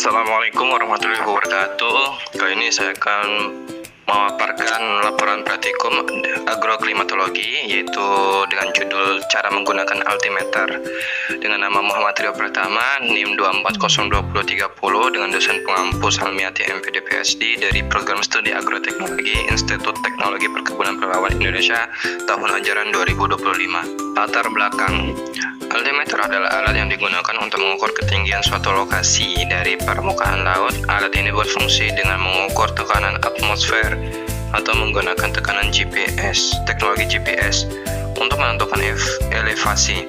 Assalamualaikum warahmatullahi wabarakatuh. Kali ini saya akan memaparkan laporan praktikum agroklimatologi, yaitu dengan judul cara menggunakan altimeter, dengan nama Muhammad Rio Pratama, NIM 2402030, dengan dosen pengampu Salmiati MPD PhD dari Program Studi Agroteknologi Institut Teknologi Perkebunan Perlawan Indonesia tahun ajaran 2025. Latar belakang: altimeter adalah alat yang digunakan untuk mengukur ketinggian suatu lokasi dari permukaan laut. Alat ini berfungsi dengan mengukur tekanan atmosfer atau menggunakan tekanan GPS, teknologi GPS, untuk menentukan elevasi.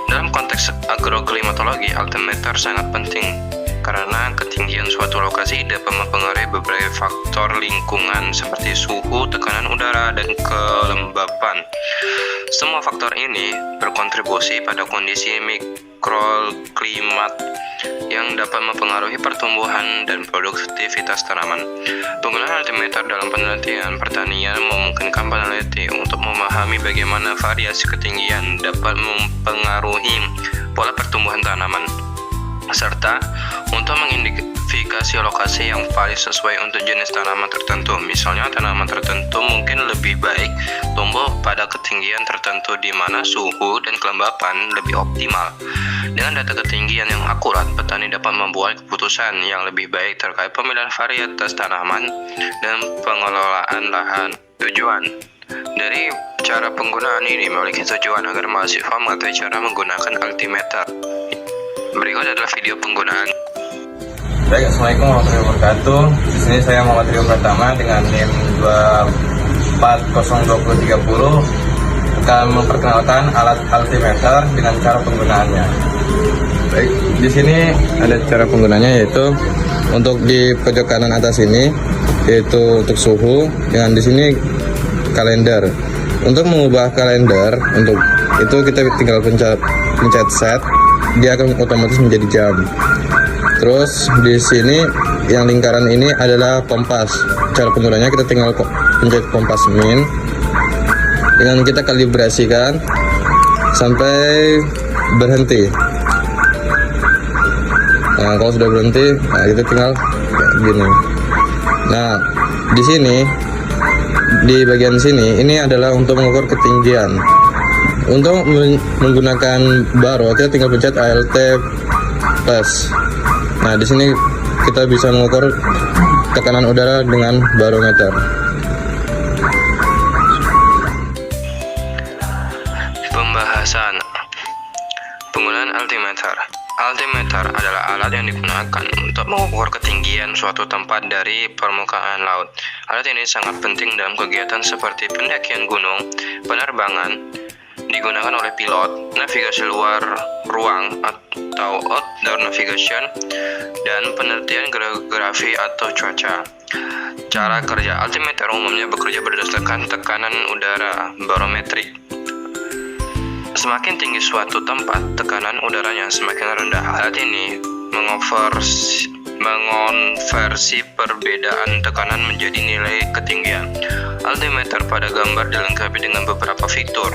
Dalam konteks agroklimatologi, altimeter sangat penting karena ketinggian suatu lokasi dapat mempengaruhi beberapa faktor lingkungan seperti suhu, tekanan udara, dan kelembapan. Semua faktor ini berkontribusi pada kondisi mikroklimat yang dapat mempengaruhi pertumbuhan dan produktivitas tanaman. Penggunaan altimeter dalam penelitian pertanian memungkinkan peneliti untuk memahami bagaimana variasi ketinggian dapat mempengaruhi pola pertumbuhan tanaman, serta untuk mengidentifikasi lokasi yang paling sesuai untuk jenis tanaman tertentu. Misalnya, tanaman tertentu mungkin lebih baik tumbuh pada ketinggian tertentu di mana suhu dan kelembapan lebih optimal. Dengan data ketinggian yang akurat, petani dapat membuat keputusan yang lebih baik terkait pemilihan varietas tanaman dan pengelolaan lahan. Tujuan dari cara penggunaan ini memiliki tujuan agar mahasiswa mengetahui cara menggunakan altimeter. Berikut adalah video penggunaan. Baik, Assalamualaikum warahmatullahi wabarakatuh. Di sini saya Muhammad Rio Pratama dengan NIM 2402030 akan memperkenalkan alat altimeter dengan cara penggunaannya. Baik, di sini ada cara penggunaannya, yaitu untuk di pojok kanan atas ini yaitu untuk suhu, dengan di sini kalender. Untuk mengubah kalender, untuk itu kita tinggal pencet set, dia akan otomatis menjadi jam. Terus di sini yang lingkaran ini adalah kompas. Cara penggunanya kita tinggal pencet kompas min, dengan kita kalibrasikan sampai berhenti. Nah, kalau sudah berhenti, nah kita tinggal kayak gini. Nah, di sini di bagian sini ini adalah untuk mengukur ketinggian. Untuk menggunakan baro, kita tinggal pencet ALT plus. Nah, di sini kita bisa mengukur tekanan udara dengan barometer. Pembahasan penggunaan altimeter. Altimeter adalah alat yang digunakan untuk mengukur ketinggian suatu tempat dari permukaan laut. Alat ini sangat penting dalam kegiatan seperti pendakian gunung, penerbangan, digunakan oleh pilot, navigasi luar ruang atau outdoor navigation, dan penelitian geografi atau cuaca. Cara kerja altimeter umumnya bekerja berdasarkan tekanan udara barometrik. Semakin tinggi suatu tempat, tekanan udaranya semakin rendah. Alat ini mengonversi perbedaan tekanan menjadi nilai ketinggian. Altimeter pada gambar dilengkapi dengan beberapa fitur.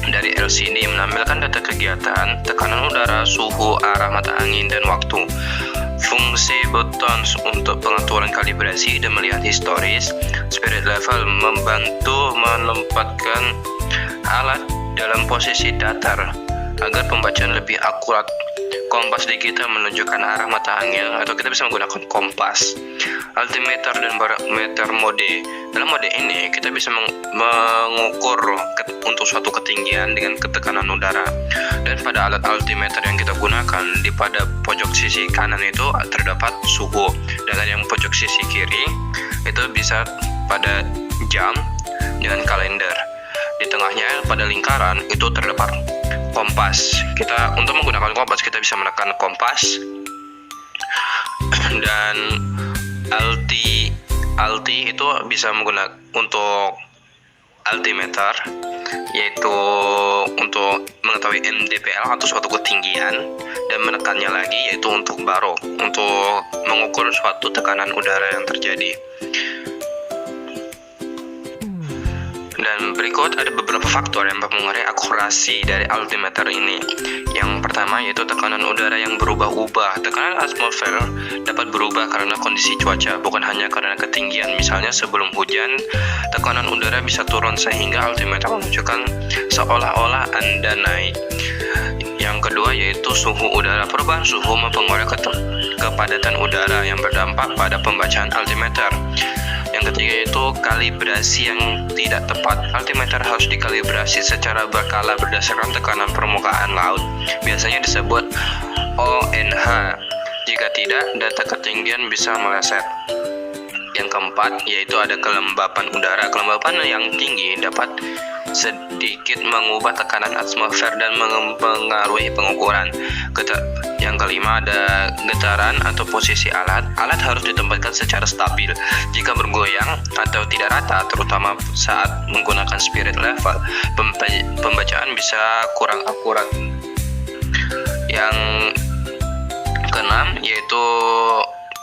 Dari LCD menampilkan data kegiatan, tekanan udara, suhu, arah mata angin, dan waktu. Fungsi buttons untuk pengaturan kalibrasi dan melihat historis. Spirit level membantu menempatkan alat dalam posisi datar agar pembacaan lebih akurat. Kompas digital menunjukkan arah mata angin, atau kita bisa menggunakan kompas. Altimeter dan barometer mode. Dalam mode ini kita bisa mengukur untuk suatu ketinggian dengan ketekanan udara. Dan pada alat altimeter yang kita gunakan, di pada pojok sisi kanan itu terdapat suhu, dan yang pojok sisi kiri itu bisa pada jam dengan kalender. Di tengahnya pada lingkaran itu terdapat kompas. Untuk menggunakan kompas kita bisa menekan kompas, dan alti itu bisa menggunakan untuk altimeter, yaitu untuk mengetahui MDPL atau suatu ketinggian, dan menekannya lagi yaitu untuk baro, untuk mengukur suatu tekanan udara yang terjadi. Dan berikut ada beberapa faktor yang mempengaruhi akurasi dari altimeter ini. Yang pertama yaitu tekanan udara yang berubah-ubah. Tekanan atmosfer dapat berubah karena kondisi cuaca, bukan hanya karena ketinggian. Misalnya sebelum hujan, tekanan udara bisa turun sehingga altimeter menunjukkan seolah-olah Anda naik. Yang kedua yaitu suhu udara. Perubahan suhu mempengaruhi kepadatan udara yang berdampak pada pembacaan altimeter. Yang ketiga yaitu kalibrasi yang tidak tepat. Altimeter harus dikalibrasi secara berkala berdasarkan tekanan permukaan laut, biasanya disebut ONH. Jika tidak, data ketinggian bisa meleset. Yang keempat yaitu ada kelembapan udara. Kelembapan yang tinggi dapat sedikit mengubah tekanan atmosfer dan mempengaruhi pengukuran. Yang kelima ada getaran atau posisi alat. Alat harus ditempatkan secara stabil. Jika bergoyang atau tidak rata, terutama saat menggunakan spirit level, pembacaan bisa kurang akurat. Yang keenam yaitu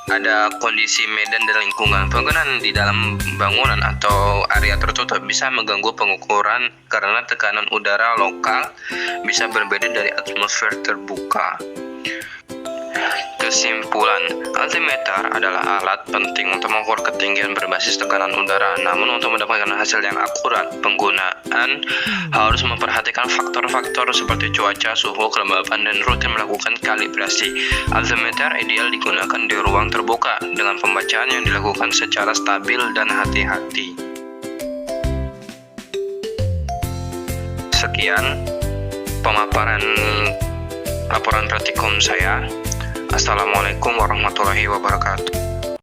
ada kondisi medan dan lingkungan. Penggunaan di dalam bangunan atau area tertutup bisa mengganggu pengukuran karena tekanan udara lokal bisa berbeda dari atmosfer terbuka. Kesimpulan, altimeter adalah alat penting untuk mengukur ketinggian berbasis tekanan udara. Namun untuk mendapatkan hasil yang akurat, penggunaan harus memperhatikan faktor-faktor seperti cuaca, suhu, kelembapan, dan rutin melakukan kalibrasi. Altimeter ideal digunakan di ruang terbuka dengan pembacaan yang dilakukan secara stabil dan hati-hati. Sekian pemaparan laporan praktikum saya. Assalamualaikum warahmatullahi wabarakatuh.